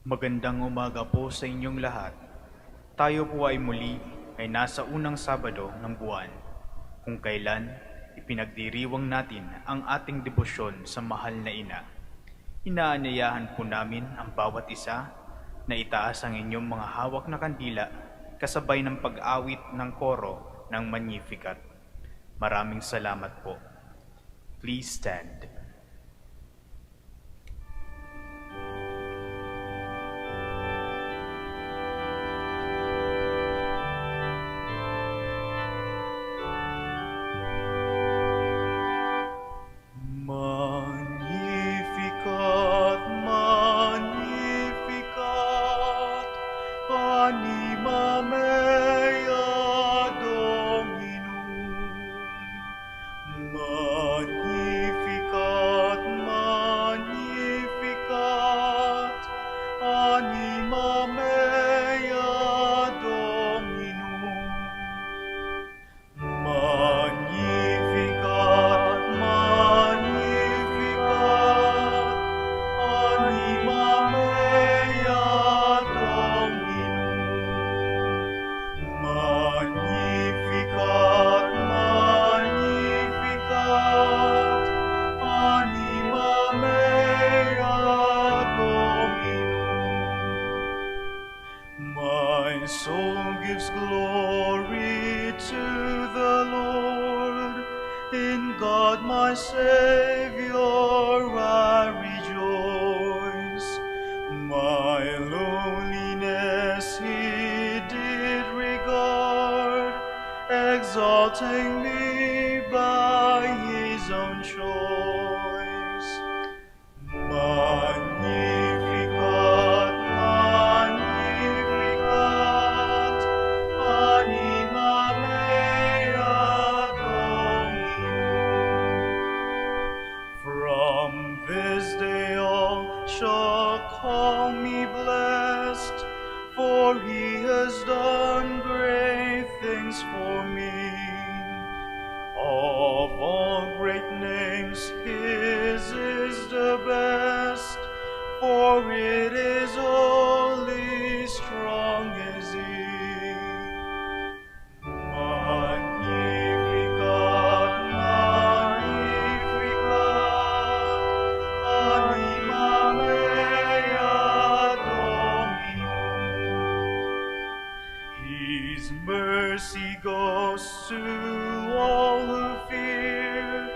Magandang umaga po sa inyong lahat. Tayo po ay muli ay nasa unang Sabado ng buwan, kung kailan ipinagdiriwang natin ang ating debosyon sa mahal na ina. Inaanyayahan po namin ang bawat isa na itaas ang inyong mga hawak na kandila kasabay ng pag-awit ng koro ng Magnificat. Maraming salamat po. Please stand. Magnificat, Magnificat, anima mea Dominum. Magnificat, Magnificat, anima mea Dominum. Magnificat, Magnificat, anima mea Dominum. Magnificat, Magnificat, anima mea Dominum. My soul gives glory to the Lord. In God my Savior I rejoice. My loneliness He did regard, exalting me by His own choice. Magnificat, Magnificat, anima mea Dominum. From this day all shall call me blessed, for He has done great things for me. Of all great names, His is the best, for it is holy, strong is He. Magnificat, Magnificat, anima mea Dominum. His mercy goes to all who fear,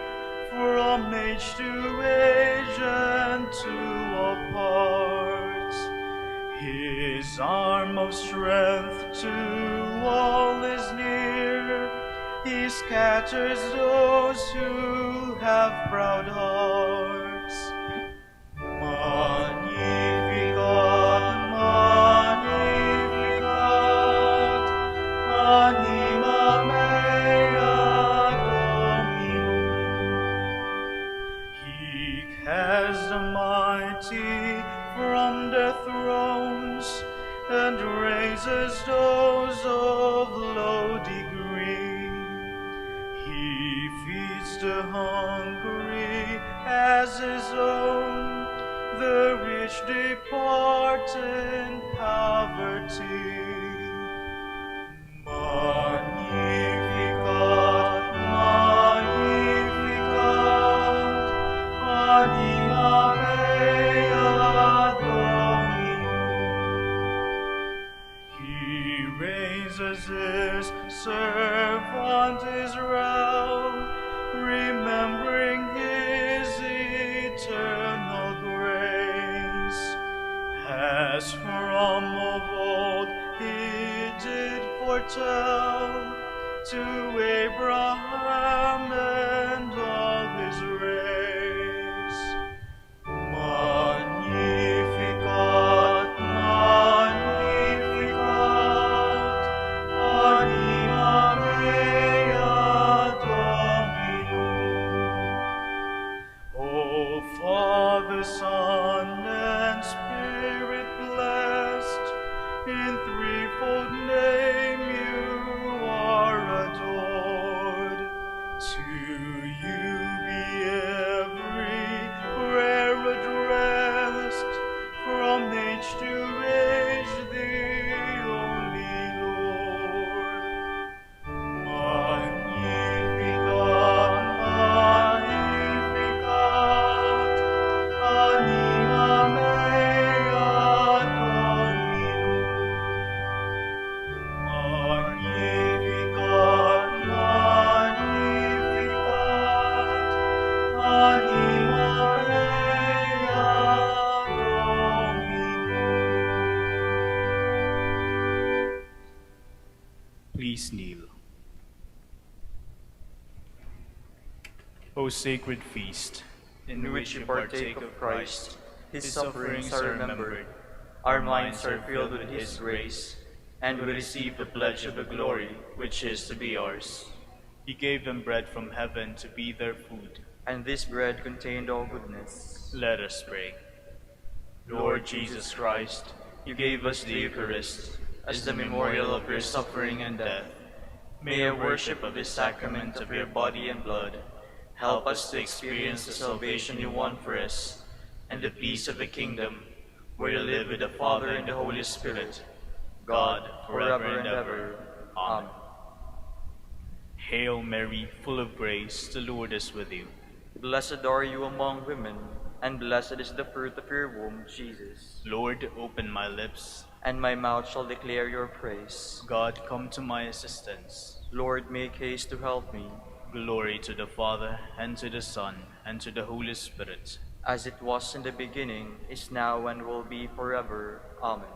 from age to age and to all parts. His arm of strength to all is near. He scatters those who have proud hearts. Magnificat, Magnificat, anima mea Dominum. He casts the mighty from their thrones, and raises those of low degree. He feeds the hungry as His own, the rich depart in poverty. Magnificat, Magnificat, anima mea Dominum. He raises His servant Israel, remembering His eternal grace. As from of old He did foretell, to Abraham and all his race. Magnificat, Magnificat, anima mea Dominum. O Father, Son, and Spirit blessed, in threefold name You are adored. To You be Please kneel. O sacred feast, in which you partake of Christ, his sufferings are remembered, our minds are filled with his grace, and we receive the pledge of the glory which is to be ours. He gave them bread from heaven to be their food, and this bread contained all goodness. Let us pray. Lord Jesus Christ, you gave us the Eucharist as the memorial of your suffering and death. May our worship of this sacrament of your body and blood help us to experience the salvation you won for us and the peace of the kingdom, where you live with the Father and the Holy Spirit, God, forever and ever. Amen. Hail Mary, full of grace, the Lord is with you. Blessed are you among women, and blessed is the fruit of your womb, Jesus. Lord, open my lips, and my mouth shall declare your praise. God, come to my assistance. Lord, make haste to help me. Glory to the Father, and to the Son, and to the Holy Spirit. As it was in the beginning, is now, and will be forever. Amen.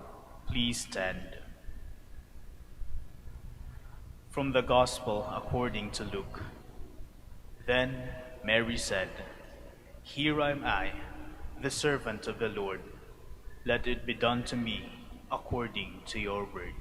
Please stand. From the Gospel according to Luke. Then Mary said, Here am I, the servant of the Lord. Let it be done to me according to your word.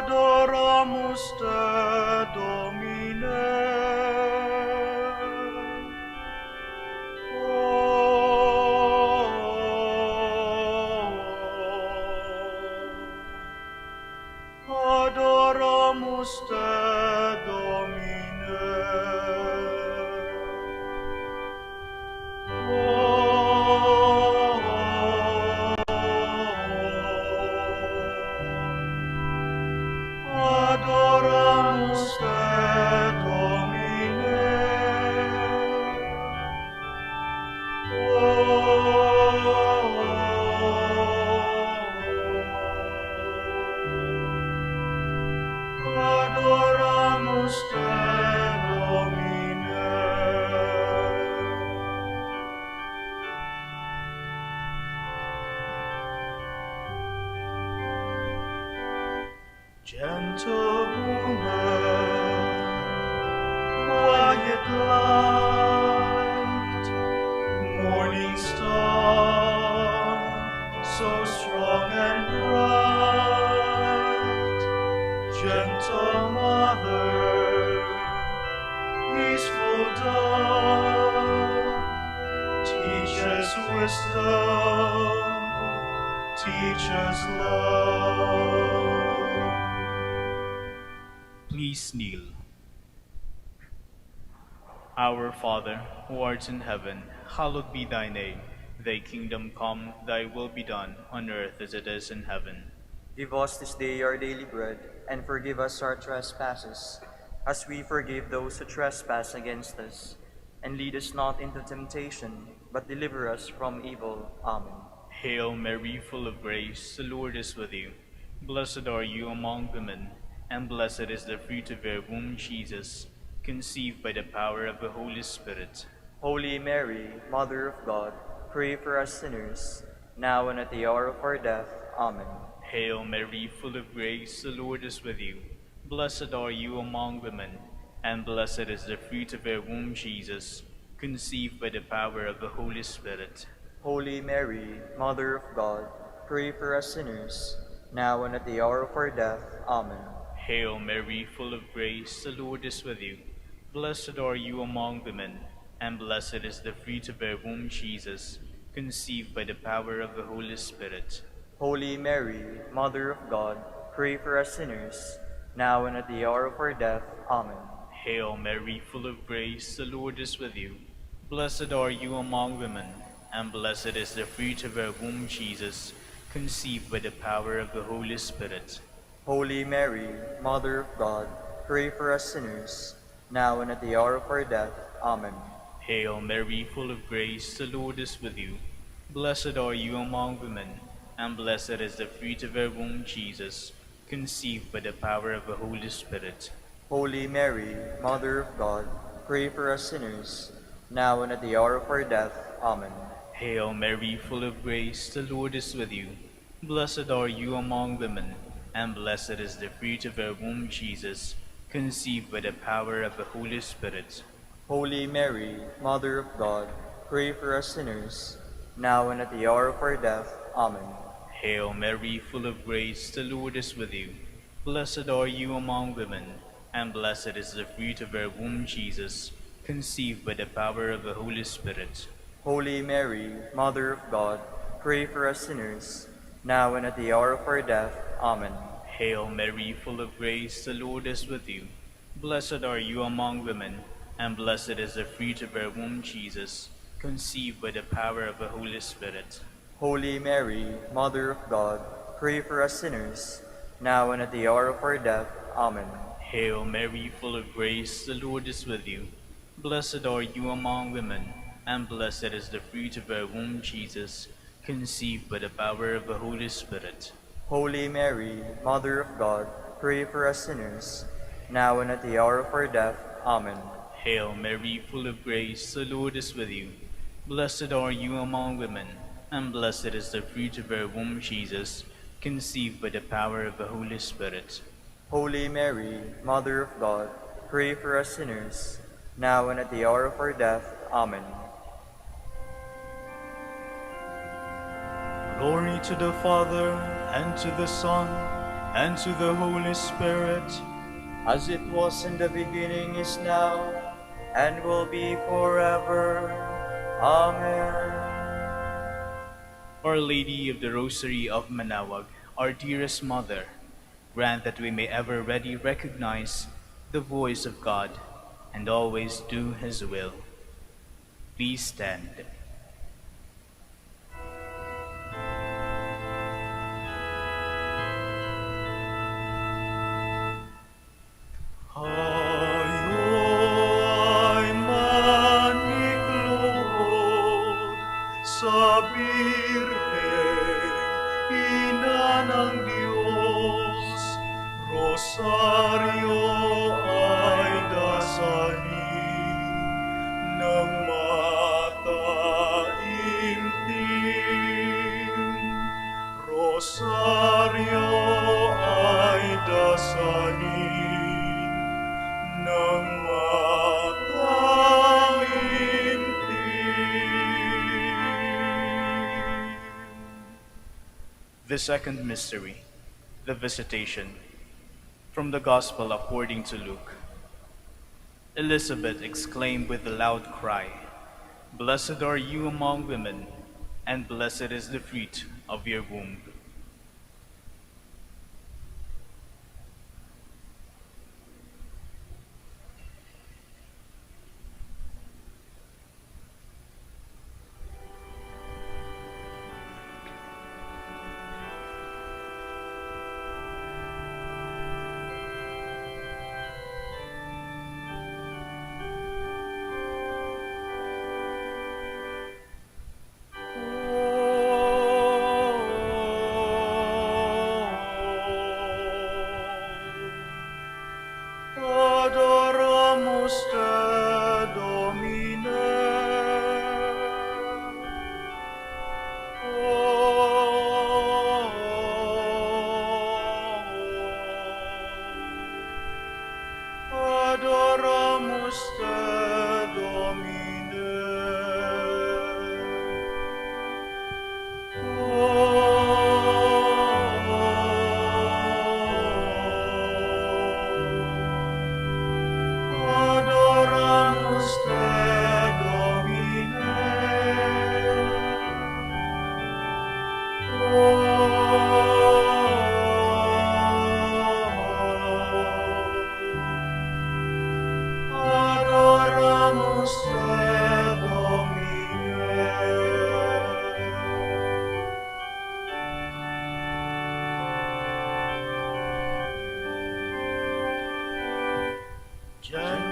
Adoramus te, Domine. Adoramus te, Domine. Adoramus te, Domine. Adoramus te, Domine. Gentle woman, quiet light, morning star, so strong and bright. Gentle mother, peaceful dove, teach us wisdom, teach us love. Please kneel. Our Father, who art in heaven, hallowed be thy name. Thy kingdom come, thy will be done, on earth as it is in heaven. Give us this day our daily bread, and forgive us our trespasses, as we forgive those who trespass against us. And lead us not into temptation, but deliver us from evil. Amen. Hail Mary, full of grace, the Lord is with you. Blessed are you among women, and blessed is the fruit of your womb, Jesus, conceived by the power of the Holy Spirit. Holy Mary, Mother of God, pray for us sinners, now and at the hour of our death. Amen. Hail Mary, full of grace, the Lord is with you. Blessed are you among women, and blessed is the fruit of your womb, Jesus, conceived by the power of the Holy Spirit. Holy Mary, Mother of God, pray for us sinners, now and at the hour of our death. Amen. Hail Mary, full of grace, the Lord is with you. Blessed are you among women, and blessed is the fruit of your womb, Jesus, conceived by the power of the Holy Spirit. Holy Mary, Mother of God, pray for us sinners, now and at the hour of our death. Amen. Hail Mary, full of grace, the Lord is with you. Blessed are you among women, and blessed is the fruit of her womb, Jesus, conceived by the power of the Holy Spirit. Holy Mary, Mother of God, pray for us sinners, now and at the hour of our death. Amen. Hail Mary, full of grace, the Lord is with you. Blessed are you among women, and blessed is the fruit of her womb, Jesus, conceived by the power of the Holy Spirit. Holy Mary, Mother of God, pray for us sinners, now and at the hour of our death. Amen. Hail Mary, full of grace, the Lord is with you. Blessed are you among women, and blessed is the fruit of her womb, Jesus, conceived by the power of the Holy Spirit. Holy Mary, Mother of God, pray for us sinners, now and at the hour of our death. Amen. Hail Mary, full of grace, the Lord is with you. Blessed are you among women, and blessed is the fruit of her womb, Jesus, conceived by the power of the Holy Spirit. Holy Mary, Mother of God, pray for us sinners, now and at the hour of our death. Amen. Hail Mary, full of grace, the Lord is with you. Blessed are you among women, and blessed is the fruit of her womb, Jesus, conceived by the power of the Holy Spirit. Holy Mary, Mother of God, pray for us sinners, now and at the hour of our death. Amen. Hail Mary, full of grace, the Lord is with you. Blessed are you among women, and blessed is the fruit of her womb, Jesus, conceived by the power of the Holy Spirit. Holy Mary, Mother of God, pray for us sinners, now and at the hour of our death. Amen. Hail Mary, full of grace, the Lord is with you. Blessed are you among women, and blessed is the fruit of her womb, Jesus, conceived by the power of the Holy Spirit. Holy Mary, Mother of God, pray for us sinners, now and at the hour of our death. Amen. Glory to the Father, and to the Son, and to the Holy Spirit, As it was in the beginning, is now, and will be forever. Amen. Our Lady of the Rosary of Manaoag, our dearest Mother, grant that we may ever ready recognize the voice of God and always do His will. Please stand. ay maniklod sa Birhen, Ina ng Diyos. Rosaryo ay dasalin ng mataimtim. Rosaryo ay dasalin ng mataimtim. The second mystery, the Visitation. From the Gospel according to Luke. Elizabeth exclaimed with a loud cry, "Blessed are you among women, and blessed is the fruit of your womb."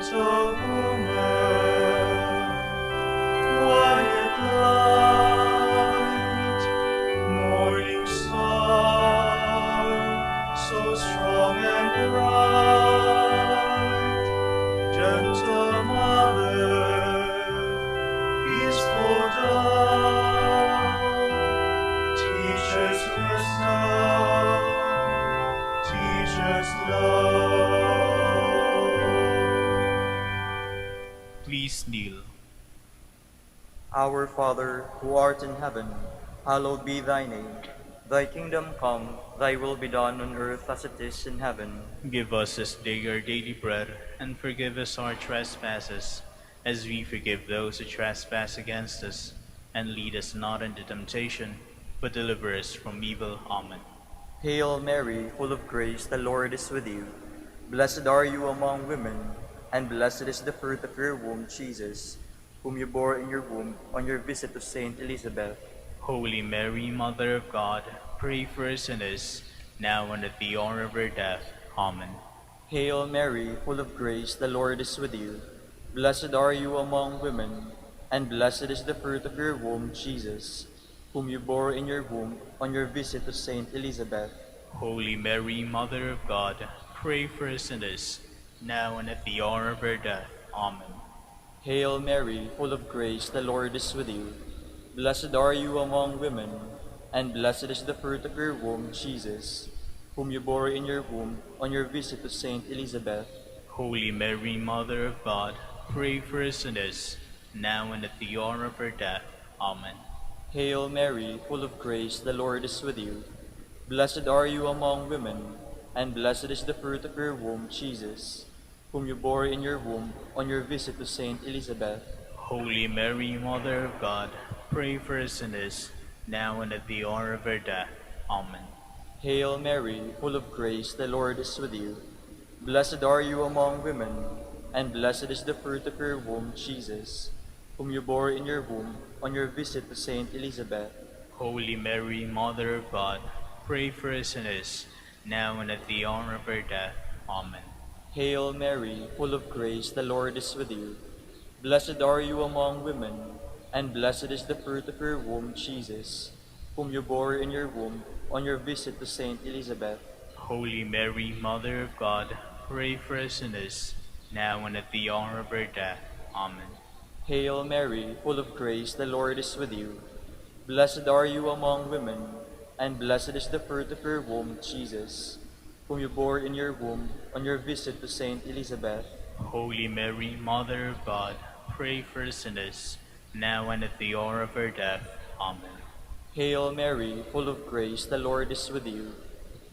gentle woman, quiet light, morning star, so strong and bright, gentle mother, peaceful dove, teach us wisdom, teach us love. Please kneel. Our Father, who art in heaven, hallowed be thy name. Thy kingdom come, thy will be done on earth as it is in heaven. Give us this day our daily bread, and forgive us our trespasses, as we forgive those who trespass against us. And lead us not into temptation, but deliver us from evil. Amen. Hail Mary, full of grace, the Lord is with you. Blessed are you among women, and blessed is the fruit of your womb, Jesus, whom you bore in your womb on your visit to Saint Elizabeth. Holy Mary, Mother of God, pray for us sinners, now and at the hour of our death. Amen. Hail Mary, full of grace, the Lord is with you. Blessed are you among women, and blessed is the fruit of your womb, Jesus, whom you bore in your womb on your visit to Saint Elizabeth. Holy Mary, Mother of God, pray for us sinners, now and at the hour of our death. Amen. Hail Mary, full of grace, the Lord is with you. Blessed are you among women, and blessed is the fruit of your womb, Jesus, whom you bore in your womb on your visit to Saint Elizabeth. Holy Mary, Mother of God, pray for us sinners, now and at the hour of our death. Amen. Hail Mary, full of grace, the Lord is with you. Blessed are you among women, and blessed is the fruit of your womb, Jesus, whom you bore in your womb on your visit to Saint Elizabeth. Holy Mary, Mother of God, pray for us sinners, now and at the hour of our death. Amen. Hail Mary, full of grace, the Lord is with you. Blessed are you among women, and blessed is the fruit of your womb, Jesus, whom you bore in your womb on your visit to Saint Elizabeth. Holy Mary, Mother of God, pray for us sinners, now and at the hour of our death. Amen. Hail Mary, full of grace, the Lord is with you. Blessed are you among women, and blessed is the fruit of your womb, Jesus, whom you bore in your womb on your visit to Saint Elizabeth. Holy Mary, Mother of God, pray for us sinners, now and at the hour of our death. Amen. Hail Mary, full of grace, the Lord is with you. Blessed are you among women, and blessed is the fruit of your womb, Jesus, whom you bore in your womb on your visit to Saint Elizabeth. Holy Mary, Mother of God, pray for us sinners, now and at the hour of our death. Amen. Hail Mary, full of grace, the Lord is with you.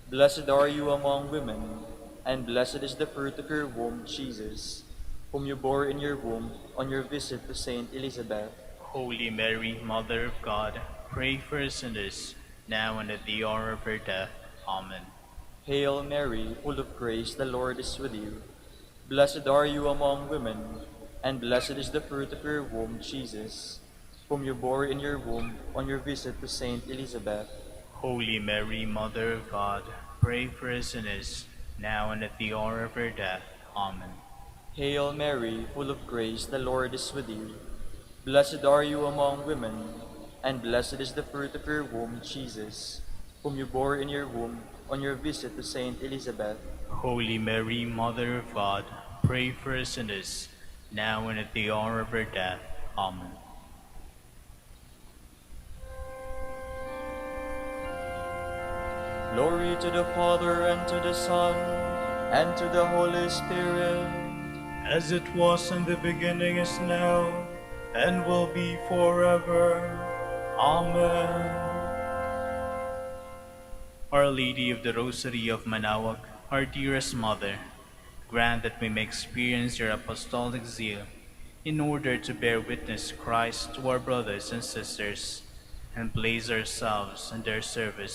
Blessed are you among women, and blessed is the fruit of your womb, Jesus, whom you bore in your womb on your visit to Saint Elizabeth. Holy Mary, Mother of God, pray for us sinners, now and at the hour of our death. Amen. Hail Mary, full of grace, the Lord is with you. Blessed are you among women, and blessed is the fruit of your womb, Jesus, whom you bore in your womb on your visit to Saint Elizabeth. Holy Mary, Mother of God, pray for us sinners, now and at the hour of our death. Amen. Hail Mary, full of grace, the Lord is with you. Blessed are you among women, and blessed is the fruit of your womb, Jesus, whom you bore in your womb on your visit to Saint Elizabeth. Holy Mary, Mother of God, pray for us sinners, now and at the hour of our death. Amen. Glory to the Father, and to the Son, and to the Holy Spirit, as it was in the beginning, is now, and will be forever. Amen. Our Lady of the Rosary of Manaoag, our dearest Mother, grant that we may experience your apostolic zeal in order to bear witness to Christ to our brothers and sisters, and place ourselves in their service